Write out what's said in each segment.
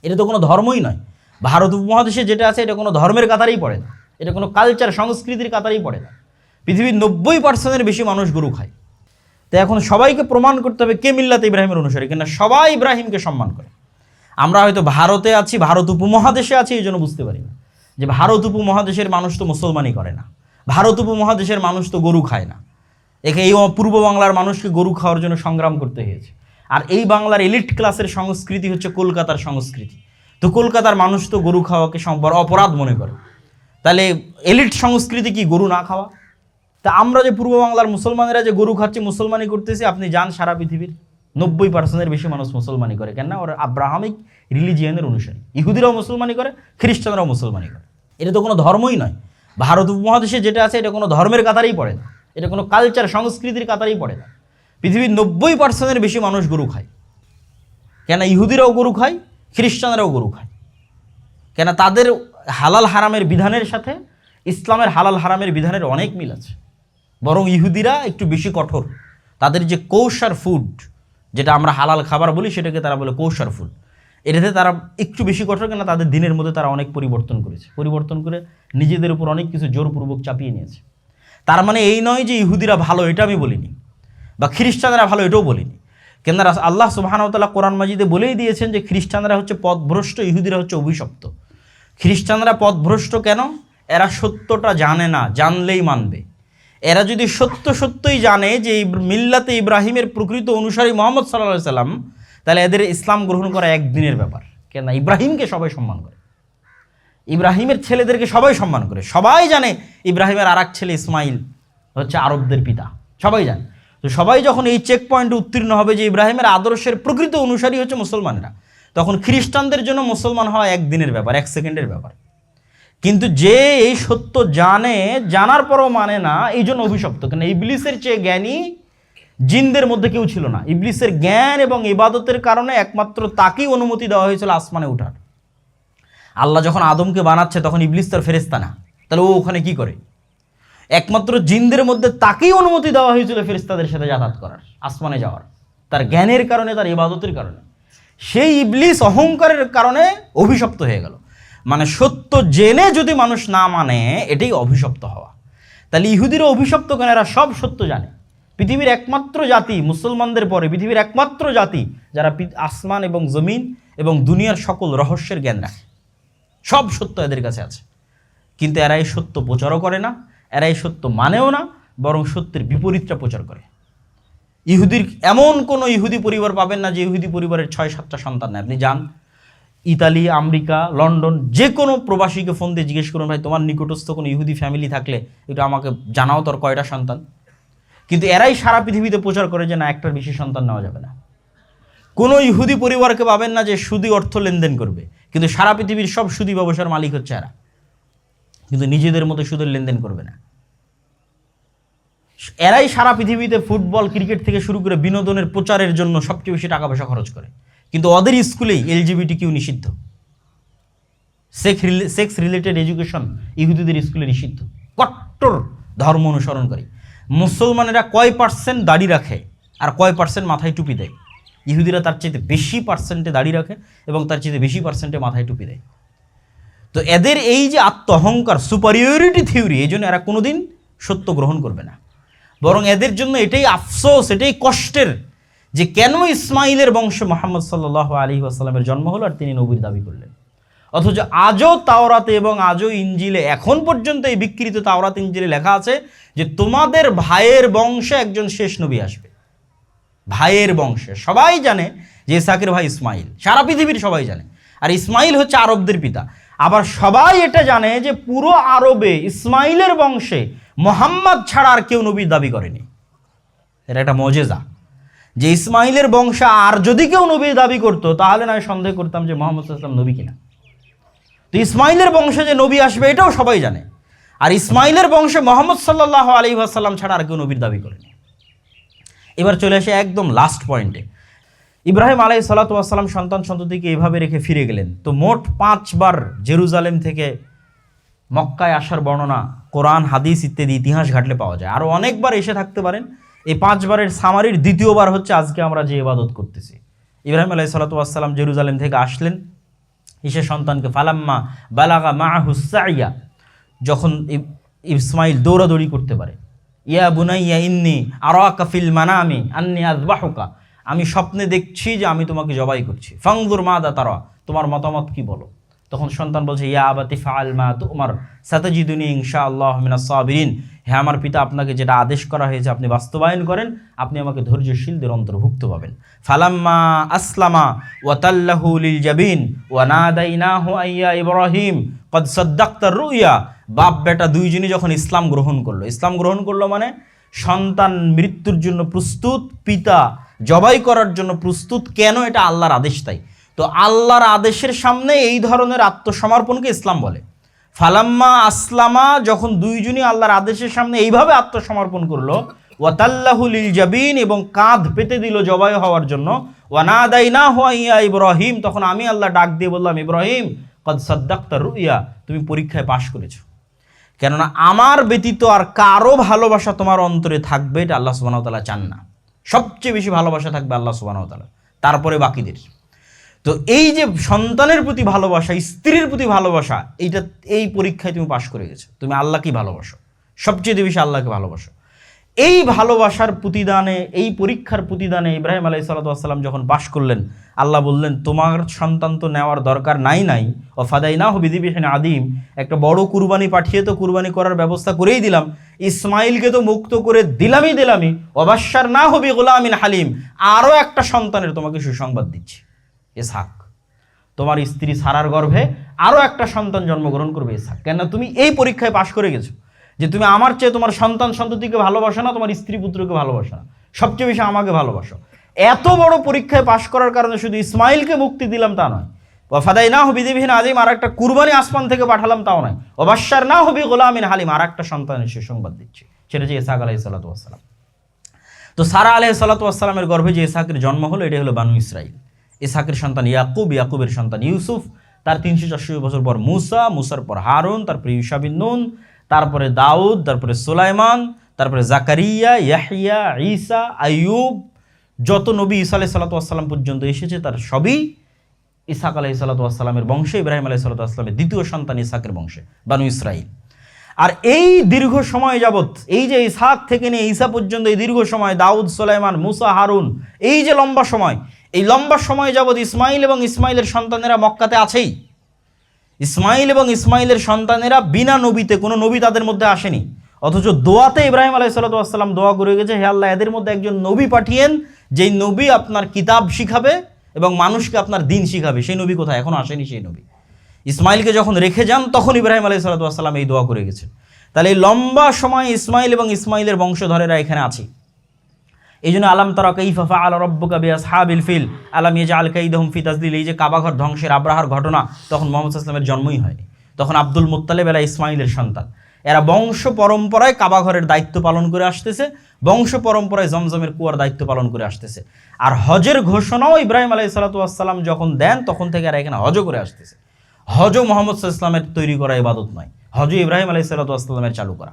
এটা তো কোনো ধর্মই নয়। ভারত উপমহাদেশে যেটা আছে এটা কোনো ধর্মের কাতারেই পড়ে না, এটা কোনো কালচার সংস্কৃতির কাতারেই পড়ে না। পৃথিবীর 90% বেশি মানুষ গরু খায়। তো এখন সবাইকে প্রমাণ করতে হবে কে মিল্লাতে ইব্রাহিমের অনুসারী, কিনা সবাই ইব্রাহিমকে সম্মান করে। আমরা হয়তো ভারতে আছি, ভারত উপমহাদেশে আছি, এই জন্য বুঝতে পারি না যে ভারত উপমহাদেশের মানুষ তো মুসলমানই করে না, ভারত উপমহাদেশের মানুষ তো গরু খায় না। এই পূর্ব বাংলার মানুষকে গরু খাওয়ার জন্য সংগ্রাম করতে হয়েছে। আর এই বাংলার এলিট ক্লাসের সংস্কৃতি হচ্ছে কলকাতার সংস্কৃতি। তো কলকাতার মানুষ তো গরু খাওয়াকে বড় অপরাধ মনে করে। তাহলে এলিট সংস্কৃতি কি গরু না খাওয়া? তা আমরা যে পূর্ব বাংলার মুসলমানেরা যে গরু খাচ্ছি, মুসলমানি করতেছি, আপনি যান সারা পৃথিবীর 90% বেশি মানুষ মুসলমানি করে। কেন? ওরা আব্রাহামিক রিলিজিয়ানের অনুসারী। ইহুদিরাও মুসলমানি করে, খ্রিস্টানরাও মুসলমানি করে। এটা তো কোনো ধর্মই নয়। ভারত উপমহাদেশে যেটা আছে এটা কোনো ধর্মের কাতারেই পড়ে না, এটা কোনো কালচার সংস্কৃতির কাতারেই পড়ে না। পৃথিবীর 90% বেশি মানুষ গরু খায়। কেন? ইহুদিরাও গরু খায়, খ্রিস্টানরাও গরু খায়। কেন? তাদের হালাল হারামের বিধানের সাথে ইসলামের হালাল হারামের বিধানের অনেক মিল আছে। বরং ইহুদিরা একটু বেশি কঠোর। তাদের যে কৌশার ফুড, যেটা আমরা হালাল খাবার বলি, সেটাকে তারা বলে কৌশার ফুড। এটাতে তারা একটু বেশি কঠোর। কেন? তাদের দিনের মধ্যে তারা অনেক পরিবর্তন করেছে, পরিবর্তন করে নিজেদের উপর অনেক কিছু জোরপূর্বক চাপিয়ে নিয়েছে। তার মানে এই নয় যে ইহুদিরা ভালো, এটা আমি বলিনি, বা খ্রিস্টানরা ভালো, এটাও বলিনি। কেন? আল্লাহ সুবহানাহু ওয়া তাআলা কোরআন মাজিদে বলেই দিয়েছেন যে খ্রিস্টানরা হচ্ছে পথভ্রষ্ট, ইহুদিরা হচ্ছে অভিশপ্ত। খ্রিস্টানরা পথভ্রষ্ট কেন? এরা সত্যটা জানে না, জানলেই মানবে। এরা যদি সত্যই জানে যে মিল্লাতে ইব্রাহিমের প্রকৃত অনুসারী মুহাম্মদ সাল্লাল্লাহু আলাইহি সাল্লাম, তাহলে এদের ইসলাম গ্রহণ করা একদিনের ব্যাপার। কেন? ইব্রাহিমকে সবাই সম্মান করে, ইব্রাহিমের ছেলেদেরকে সবাই সম্মান করে। সবাই জানে ইব্রাহিমের আর এক ছেলে ইসমাইল হচ্ছে আরবদের পিতা, সবাই জানে। তো সবাই যখন এই চেক পয়েন্টে উত্তীর্ণ হবে যে ইব্রাহিমের আদর্শের প্রকৃত অনুসারী হচ্ছে মুসলমানরা, তখন খ্রিস্টানদের জন্য মুসলমান হওয়া একদিনের ব্যাপার, 1 সেকেন্ডের ব্যাপার। কিন্তু যে এই সত্য জানে, জানার পরও মানে না, এই জন্য অভিশপ্ত। কেন? ইবলিসের চেয়ে জ্ঞানী জিনদের মধ্যে কেউ ছিল না। ইবলিসের জ্ঞান এবং ইবাদতের কারণে একমাত্র তাকেই অনুমতি দেওয়া হয়েছিল আসমানে ওঠার। আল্লাহ যখন আদমকে বানাচ্ছে তখন ইবলিস তার ফেরেশতা না, তাহলে ও ওখানে কি করে? একমাত্র জিনদের মধ্যে তাকেই অনুমতি দেওয়া হয়েছিল ফেরেশতাদের সাথে যাতায়াত করার, আসমানে যাওয়ার, তার জ্ঞানের কারণে, তার ইবাদতের কারণে। সেই ইবলিস অহংকারের কারণে অভিশপ্ত হয়ে গেল। মানে সত্য জেনে যদি মানুষ না মানে, এটাই অভিশপ্ত হওয়া। তাহলে ইহুদিরা অভিশপ্ত কেন? এরা সব সত্য জানে। পৃথিবীর একমাত্র জাতি, মুসলমানদের পরে পৃথিবীর একমাত্র জাতি যারা আসমান এবং জমিন এবং দুনিয়ার সকল রহস্যের জ্ঞান রাখে। সব সত্য এদের কাছে আছে। কিন্তু এরা এই সত্য প্রচারও করে না, এরা এই সত্য মানেও না, বরং সত্যের বিপরীতটা প্রচার করে। ইহুদির এমন কোনো ইহুদি পরিবার পাবেন না যে ইহুদি পরিবারের 6-7টা সন্তান নেই। আপনি যান ইতালি, আমেরিকা, লন্ডন, যে কোনো প্রবাসীকে ফোন দিয়ে জিজ্ঞেস করুন, ভাই তোমার নিকটস্থ কোনো ইহুদি ফ্যামিলি থাকলে একটু আমাকে জানাও তোর কয়টা সন্তান। কিন্তু এরাই সারা পৃথিবীতে প্রচার করে যে না, একটার বেশি সন্তান নেওয়া যাবে না। কোনো ইহুদি পরিবারকে পাবেন না যে সুদি অর্থ লেনদেন করবে, কিন্তু সারা পৃথিবীর সব সুদি ব্যবসার মালিক হচ্ছে এরা, কিন্তু নিজেদের মতো সুদের লেনদেন করবে না। এরাই সারা পৃথিবীতে ফুটবল, ক্রিকেট থেকে শুরু করে বিনোদনের প্রচারের জন্য সবচেয়ে বেশি টাকা পয়সা খরচ করে। কিন্তু ওদের স্কুলেই LGBTQ নিষিদ্ধ, সেক্স রিলেটেড এডুকেশন ইহুদিদের স্কুলে নিষিদ্ধ। কট্টর ধর্ম অনুসরণকারী মুসলমানেরা কয় % দাড়ি রাখে আর কয় % মাথায় টুপি দেয়? ইহুদিরা তার চেয়ে বেশি পার্সেন্টে দাড়ি রাখে এবং তার চেয়ে বেশি পার্সেন্টে মাথায় টুপি দেয়। তো এদের এই যে আত্ম অহংকার, সুপারিয়রিটি থিওরি, এই জন্য এরা কোনোদিন সত্য গ্রহণ করবে না। বরং এদের জন্য এটাই আফসোস, এটাই কষ্টের যে কেন ইসমাইলের বংশে মুহাম্মদ সাল্লাল্লাহু আলাইহি ওয়াসাল্লামের জন্ম হলো আর তিনি নবীর দাবি করলেন। অথচ আজও তাওরাতে এবং আজও ইঞ্জিলে, এখন পর্যন্ত এই বিকৃত তাওরাত ইঞ্জিলে লেখা আছে যে তোমাদের ভাইয়ের বংশে একজন শেষ নবী আসবে। ভাইয়ের বংশে সবাই জানে যে ইসহাকের ভাই ইসমাইল, সারা পৃথিবীর সবাই জানে। আর ইসমাইল হচ্ছে আরবদের পিতা। আবার সবাই এটা জানে যে পুরো আরবে ইসমাইলের বংশে মুহাম্মদ ছাড়া আর কেউ নবীর দাবি করেনি। এটা একটা মজেজা যে ইসমাইলের বংশে আর যদি কেউ নবীর দাবি করতো তাহলে নয় সন্দেহ করতাম যে মুহাম্মদ সাল্লাল্লাহু আলাইহি ওয়াসাল্লাম নবী কিনা। তো ইসমাইলের বংশে যে নবী আসবে এটাও সবাই জানে। আর ইসমাইলের বংশে মুহাম্মদ সাল্লাল্লাহু আলাইহি ওয়াসাল্লাম ছাড়া আর কেউ নবীর দাবি করেনি। এবার চলে আসে একদম লাস্ট পয়েন্টে। ইব্রাহিম আলাইহিস সালাতু ওয়াস সালাম সন্তান সন্ততিকে এইভাবে রেখে ফিরে গেলেন। তো মোট 5 বার জেরুজালেম থেকে মক্কায় আসার বর্ণনা কোরআন, হাদিস ইত্যাদি ইতিহাস ঘাটলে পাওয়া যায়। আরও অনেকবার এসে থাকতে পারেন। এই 5 বারের সামারির দ্বিতীয়বার হচ্ছে আজকে আমরা যে ইবাদত করতেছি। ইব্রাহিম আলাইহিস সালাতু ওয়াস সালাম জেরুজালেম থেকে আসলেন, সে সন্তানকে ফালাম্মা বালাগা মাহুস সাইয়া, যখন ইসমাইল দৌড়াদৌড়ি করতে পারে, ইয়া বুনাইয়া ইন্নী আরাকা ফিল মানামি আন্নী আযবাহুকা, আমি স্বপ্নে দেখছি যে আমি তোমাকে জবাই করছি, ফানজুর মাযা তারা, তোমার মতামত কি বলো। তখন সন্তান বলছে, ইয়া আবাতি ফাআল মা তুমার সাতাজিদুনি ইনশাআল্লাহু মিনাস সাবিরিন, হ্যাঁ আমার পিতা, আপনাকে যেটা আদেশ করা হয়েছে আপনি বাস্তবায়ন করেন, আপনি আমাকে ধৈর্যশীলদের অন্তর্ভুক্ত পাবেন। ফালাম্মা আসলামা ওয়া তাল্লাহু লিল জাবিন ওয়া নাদাইনাহু আইয়া ইব্রাহিম কদ সাদ্দাকতা রুইয়া, বাপ বেটা দুইজনই যখন ইসলাম গ্রহণ করলো মানে সন্তান মৃত্যুর জন্য প্রস্তুত, পিতা জবাই করার জন্য প্রস্তুত। কেন? এটা আল্লাহর আদেশ। তাই তো আল্লাহর আদেশের সামনে এই ধরনের আত্মসমর্পণকে ইসলাম বলে। ফালাম্মা আসলামা, যখন দুইজনই আল্লাহর আদেশের সামনে এইভাবে আত্মসমর্পণ করলো, ওয়াতাল্লাহু লিল জাবিন, এবং কাঁধ পেতে দিল জবাই হওয়ার জন্য, ওয়ানাদাইনাহু ইয়া ইব্রাহিম, তখন আমি আল্লাহ ডাক দিয়ে বললাম, ইব্রাহিম কদ সাদ্দাকতা রুইয়া, তুমি পরীক্ষায় পাশ করেছো। কেননা আমার ব্যতীত আর কারো ভালোবাসা তোমার অন্তরে থাকবে এটা আল্লাহ সুবহানাহু ওয়া তাআলা চান না। সবচেয়ে বেশি ভালোবাসা থাকবে আল্লাহ সুবহানাহু ওয়া তাআলা, তারপরে বাকিদের। তো এই যে সন্তানের প্রতি ভালোবাসা, স্ত্রীর প্রতি ভালোবাসা, এই পরীক্ষায় তুমি পাশ করে গেছো। তুমি আল্লাহকেই ভালোবাসো, সবচেয়ে বেশি আল্লাহকে ভালোবাসো। এই ভালোবাসার প্রতিদানে, এই পরীক্ষার প্রতিদানে ইব্রাহিম আলাইহিস সালাতু ওয়াস সালাম যখন পাশ করলেন, আল্লাহ বললেন, তোমার সন্তান তো নেওয়ার দরকার নাই ও ফাদাইনাহু বিযিবহিন আদিম, একটা বড় কুরবানি পাঠিয়ে তো কুরবানি করার ব্যবস্থা করেই দিলাম, ইসমাইলকে তো মুক্ত করে দিলামই, ওয়াবাশশারনাহু বিগুলামিন হালিম, আরও একটা সন্তানের তোমাকে সুসংবাদ দিচ্ছি, ইসহাক। তোমার স্ত্রী সারার গর্ভে আরও একটা সন্তান জন্মগ্রহণ করবে, ইসহাক। কেন? তুমি এই পরীক্ষায় পাশ করে গেছো যে তুমি আমার চেয়ে তোমার সন্তান সন্ততিকে ভালোবাসো না, তোমার স্ত্রী পুত্রকে ভালোবাসো না, সবচেয়ে বেশি আমাকে ভালোবাসো। এত বড় পরীক্ষায় পাশ করার কারণে শুধু ইসমাইলকে মুক্তি দিলাম তা নয়, ওয়াফাদাইনাহু বিযিবহিন আযীম, আর একটা কুরবানি আসমান থেকে পাঠালাম তাও নয়, ওয়াবাশশারনাহু বিগুলামিন হালিম, আর একটা সন্তানের সুসংবাদ দিচ্ছি, সেটা যে ইসহাক আলাইহিস সালাতু ওয়াস সালাম। তো সারা আলাইহিস সালাতু ওয়াস সালামের গর্ভে যে ইসহাকের জন্ম হলো, এটা হলো বানু ইসরাইল। ইসহাকের সন্তান ইয়াকুব, ইয়াকুবের সন্তান ইউসুফ, তার 364 বছর পর মুসা, মুসার পর হারুন, তারপরে ইউশা বিন নুন, তারপরে দাউদ, তারপরে সুলাইমান, তারপরে জাকারিয়া, ইয়াহইয়া, ঈসা, আইয়ুব, যত নবী ঈসা আলাইহিস সালাতু ওয়াস সালাম পর্যন্ত এসেছে তার সবই ইসহাক আলাইহিস সালাতু ওয়াস সালামের বংশে, ইব্রাহিম আলাইহিস সালাতু ওয়াস সালামের দ্বিতীয় সন্তান ইসহাকের বংশে, বানু ইসরাইল। আর এই দীর্ঘ সময় যাবৎ, এই যে ইসহাক থেকে নিয়ে ঈসা পর্যন্ত এই দীর্ঘ সময়, দাউদ, সুলাইমান, মুসা, হারুন, এই যে লম্বা সময়, এই লম্বা সময় যাবৎ ইসমাইল এবং ইসমাইলের সন্তানেরা মক্কাতে আছেই। ইসমাইল এবং ইসমাইলের সন্তানেরা বিনা নবীতে, কোনো নবী তাদের মধ্যে আসেনি, অথচ দোয়াতে ইব্রাহিম আলাইহিস সালাতু ওয়াস সালাম দোয়া করে গেছে, হে আল্লাহ, এদের মধ্যে একজন নবী পাঠিয়েন, যেই নবী আপনার কিতাব শিখাবে এবং মানুষকে আপনার দিন শিখাবে। সেই নবী কোথায়? এখনো আসেনি সেই নবী। ইসমাইলকে যখন রেখে যান তখন ইব্রাহিম আলাইহিস সালাতু ওয়াস সালাম এই দোয়া করে গেছেন। তাহলে এই লম্বা সময় ইসমাইল এবং ইসমাইলের বংশধরেরা এখানে আছে। এই জন্য আলাম তারা কাইফা ফাআল রাব্বুকা বিআসহাবিল ফিল আলাম ইয়াজআল কাইদাহুম ফি তাজলিল, এই যে কাবাঘর ধ্বংসের আব্রাহার ঘটনা, তখন মুহাম্মদ সাল্লাল্লাহু আলাইহি ওয়াসাল্লামের জন্মই হয়নি, তখন আব্দুল মুত্তালিব এরা ইসমাইলের সন্তান। এরা বংশ পরম্পরায় কাবাঘরের দায়িত্ব পালন করে আসতেছে, বংশ পরম্পরায় জমজমের কুয়ার দায়িত্ব পালন করে আসতেছে। আর হজের ঘোষণাও ইব্রাহিম আলাইহিস সালাতু ওয়াস সালাম যখন দেন তখন থেকে এরা এখানে হজও করে আসতেছে। হজও মুহাম্মদ সাল্লাল্লাহু আলাইহি ওয়াসাল্লামের তৈরি করা ইবাদত নয়, হজও ইব্রাহিম আলাইহিস সালাতু ওয়াস সালামের চালু করা।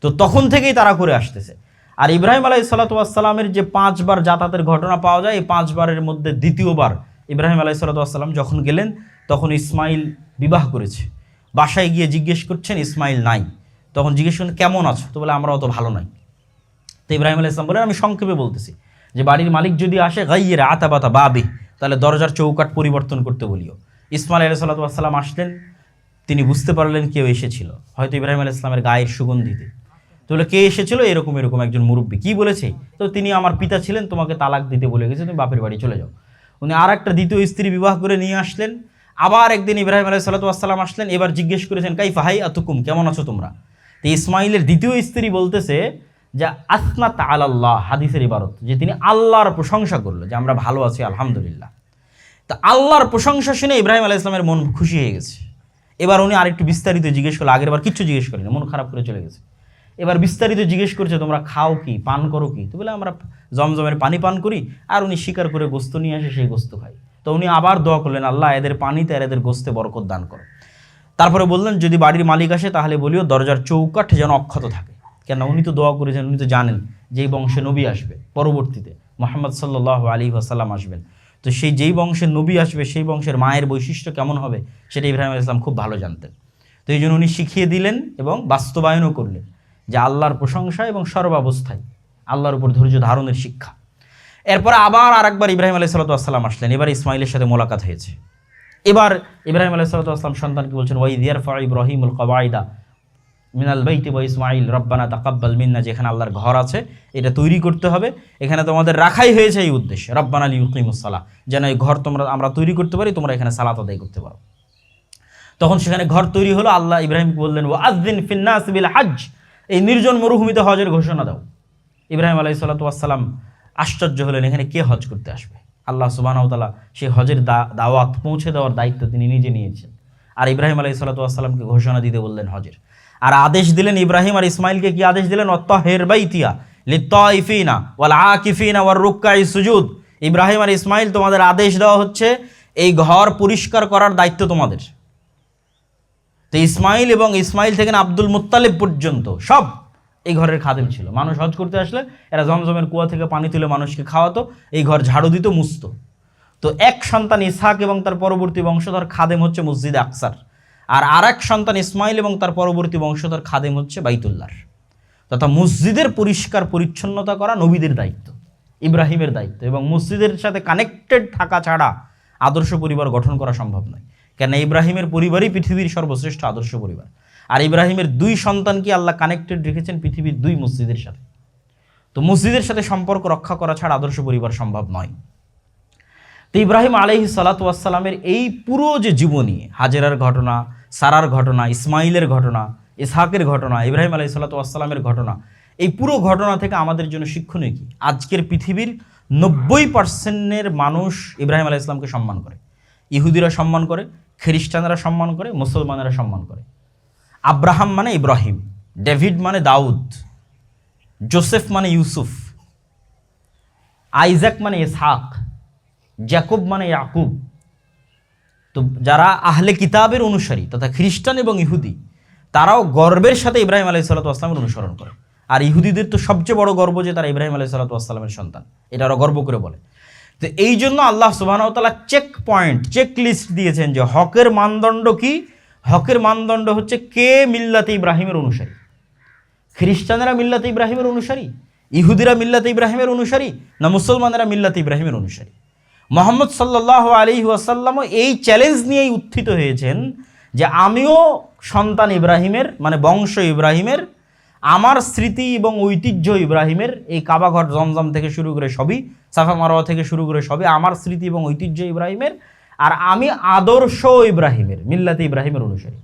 তো তখন থেকেই তারা করে আসতেছে। আর ইব্রাহিম আলাইহিস সালাতু ওয়াস সালামের যে 5 বার যাতায়াতের ঘটনা পাওয়া যায়, এই 5 বারের মধ্যে দ্বিতীয়বার ইব্রাহিম আলাইহিস সালাতু ওয়াস সালাম যখন গেলেন তখন ইসমাইল বিবাহ করেছে। বাসায় গিয়ে জিজ্ঞেস করছেন, ইসমাইল নাই। তখন জিজ্ঞেস করেন, কেমন আছো? তো বলে, আমরা অত ভালো নাই। তো ইব্রাহিম আলাইহিস সালাম বলেন, আমি সংক্ষেপে বলতেছি যে বাড়ির মালিক যদি আসে গাইয়ের আতাবাতা বাবি, তাহলে দরজার চৌকাঠ পরিবর্তন করতে বলিও। ইসমাইল আলাইহিস সালাতু ওয়াস সালাম আসলেন, তিনি বুঝতে পারলেন কেউ এসেছিল, হয়তো ইব্রাহিম আলাইহিস সালামের গায়ের সুগন্ধিতে। তো বলে, কে এসেছিল? এরকম একজন মুরব্বী। কি বলেছে? তো তিনি আমার পিতা ছিলেন, তোমাকে তালাক দিতে বলে গেছে, তুমি বাপের বাড়ি চলে যাও। উনি আর একটা দ্বিতীয় স্ত্রী বিবাহ করে নিয়ে আসলেন। আবার একদিন ইব্রাহিম আলাইহিস সালাতু ওয়াস সালাম আসলেন, এবার জিজ্ঞেস করেছেন, কাইফা হাইয়াতুকুম, কেমন আছো তোমরা? তো ইসমাইলের দ্বিতীয় স্ত্রী বলতেছে যে আসনাত আলাল্লাহ, হাদিসের ইবারত, যে তিনি আল্লাহর প্রশংসা করলো, যে আমরা ভালো আছি আলহামদুলিল্লাহ। তা আল্লাহর প্রশংসা শুনে ইব্রাহিম আলাইহিস সালামের মন খুশি হয়ে গেছে। এবার উনি আরেকটু বিস্তারিত জিজ্ঞেস করলো, আগের বার কিচ্ছু জিজ্ঞেস করেনি, মন খারাপ করে চলে গেছে। এবার বিস্তারিত জিজ্ঞেস করছে, তোমরা খাও কি, পান করো কি? তো বলে, আমরা জমজমের পানি পান করি, আর উনি শিকার করে গোস্ত নিয়ে আসে, সেই গোস্ত খাই। তো উনি আবার দোয়া করলেন, আল্লাহ এদের পানিতে আর এদের গোস্তে বরকত দান করো। তারপরে বললেন, যদি বাড়ির মালিক আসে তাহলে বলিও দরজার চৌকাঠ যেন অক্ষত থাকে। কেন? উনি তো দোয়া করেছেন, উনি তো জানেন যে এই বংশে নবী আসবে, পরবর্তীতে মুহাম্মদ সাল্লাল্লাহু আলাইহি ওয়াসাল্লাম আসবেন। তো সেই যেই বংশের নবী আসবে সেই বংশের মায়ের বৈশিষ্ট্য কেমন হবে সেটা ইব্রাহিম আলাইহিস সালাম খুব ভালো জানতেন। তো এই জন্য উনি শিখিয়ে দিলেন এবং বাস্তবায়নও করলেন যে আল্লাহর প্রশংসা এবং সর্বাবস্থায় আল্লাহর উপর ধৈর্য ধারণের শিক্ষা। এরপর আবার আরেকবার ইব্রাহিম আলাইহিস সালাম আসলেন, এবার ইসমাইলের সাথে মোলাকাত হয়েছে। এবার ইব্রাহিম আলাইহিস সালাম সন্তানকে বলছেন, ওয়াইদ ইয়ারফা ইব্রাহিমুল কওয়াইদা মিনাল বাইতি ওয়া ইসমাইল রব্বানা তাকাব্বাল মিন্না, যেখানে আল্লাহর ঘর আছে এটা তৈরি করতে হবে, এখানে তোমাদের রাখাই হয়েছে এই উদ্দেশ্যে, রব্বানা লিইউকিমুস সালাহ, যেন এই ঘর আমরা তৈরি করতে পারি, তোমরা এখানে সালাত আদায় করতে পারো। তখন সেখানে ঘর তৈরি হলো। আল্লাহ ইব্রাহিমকে বললেন, ওয়াযিন ফিন্নাস বিল হজ, এই নির্জন মরুভূমিতে হজের ঘোষণা দাও। ইব্রাহিম আলাইহিস সালাম আশ্চর্য হলেন, এখানে কে হজ করতে আসবে? আল্লাহ সুবহানাহু ওয়া তাআলা সেই হজের দাওয়াত পৌঁছে দেওয়ার দায়িত্ব তিনি নিজে নিয়েছেন। আর ইব্রাহিম আলাইহিস সালামকে ঘোষণা দিতে বললেন হজের। আর আদেশ দিলেন ইব্রাহিম আর ইসমাইলকে, কি আদেশ দিলেন? ওয়াত্তাহির বাইতিয়া লিত্তাইফিনা ওয়াল আকিফিনা ওয়ার রুকআই সুজুদ। ইব্রাহিম আর ইসমাইল, তোমাদের আদেশ দেওয়া হচ্ছে এই ঘর পরিষ্কার করার দায়িত্ব তোমাদের। তো ইসমাইল এবং ইসমাইল থেকে আব্দুল মুত্তালিব পর্যন্ত সব এই ঘরের খাদেম ছিল। মানুষ হজ করতে আসলে এরা জমজমের কুয়া থেকে পানি তুলে মানুষকে খাওয়াতো, এই ঘর ঝাড়ু দিত, মুছতো। তো এক সন্তান ইসহাক এবং তার পরবর্তী বংশধর খাদেম হচ্ছে মসজিদে আকসার, আর আরেক সন্তান ইসমাইল এবং তার পরবর্তী বংশধর খাদেম হচ্ছে বাইতুল্লাহর। তথা মসজিদের পরিষ্কার পরিচ্ছন্নতা করা নবীদের দায়িত্ব, ইব্রাহিমের দায়িত্ব। এবং মসজিদের সাথে কানেক্টেড থাকা ছাড়া আদর্শ পরিবার গঠন করা সম্ভব নয়, কেন ইব্রাহিমের পরিবারই পৃথিবীর সর্বশ্রেষ্ঠ আদর্শ পরিবার। আর ইব্রাহিমের দুই সন্তানকে আল্লাহ কানেক্টেড রেখেছেন পৃথিবীর দুই মসজিদের সাথে। তো মসজিদের সাথে সম্পর্ক রক্ষা করা ছাড়া আদর্শ পরিবার সম্ভব নয়। তো ইব্রাহিম আলাইহিস সালাতু ওয়াস সালামের এই পুরো যে জীবনী, হাজেরার ঘটনা, সারার ঘটনা, ইসমাইলের ঘটনা, ইসহাকের ঘটনা, ইব্রাহিম আলাইহিস সালাতু ওয়াস সালামের ঘটনা, এই পুরো ঘটনা থেকে আমাদের জন্য শিক্ষণীয় কি? আজকের পৃথিবীর 90% মানুষ ইব্রাহিম আলাইহিস সালামকে সম্মান করে। ইহুদিরা সম্মান করে, খ্রিস্টানরা সম্মান করে, মুসলমানেরা সম্মান করে। আব্রাহাম মানে ইব্রাহিম, ডেভিড মানে দাউদ, জোসেফ মানে ইউসুফ, আইজাক মানে ইসহাক, জ্যাকব মানে ইয়াকুব। তো যারা আহলে কিতাবের অনুসারী তথা খ্রিস্টান এবং ইহুদি, তারাও গর্বের সাথে ইব্রাহিম আলাইহিস সালাতু ওয়াস সালামের অনুসরণ করে। আর ইহুদিদের তো সবচেয়ে বড় গর্ব যে তারা ইব্রাহিম আলাইহিস সালাতু ওয়াস সালামের সন্তান, এটা ওরা গর্ব করে বলে। তো এই জন্য আল্লাহ সুবহানাহু ওয়া তাআলা চেক লিস্ট দিয়েছেন যে হকের মানদণ্ড কি? হকের মানদণ্ড হচ্ছে কে মিল্লাতে ইব্রাহিমের অনুসারী। খ্রিস্টানেরা মিল্লাতে ইব্রাহিমের অনুসারী, ইহুদিরা মিল্লাতে ইব্রাহিমের অনুসারী, না মুসলমানেরা মিল্লাতে ইব্রাহিমের অনুসারী? মুহাম্মদ সাল্লাল্লাহু আলাইহি ওয়াসাল্লামও এই চ্যালেঞ্জ নিয়েই উত্থিত হয়েছেন যে আমিও সন্তান ইব্রাহিমের, মানে বংশ ইব্রাহিমের, আমার স্মৃতি এবং ঐতিহ্য ইব্রাহিমের, এই কাবাঘর জমজম থেকে শুরু করে সবই, সাফা মারওয়া থেকে শুরু করে সবই আমার স্মৃতি এবং ঐতিহ্য ইব্রাহিমের, আর আমি আদর্শ ইব্রাহিমের, মিল্লাতে ইব্রাহিমের অনুসারী।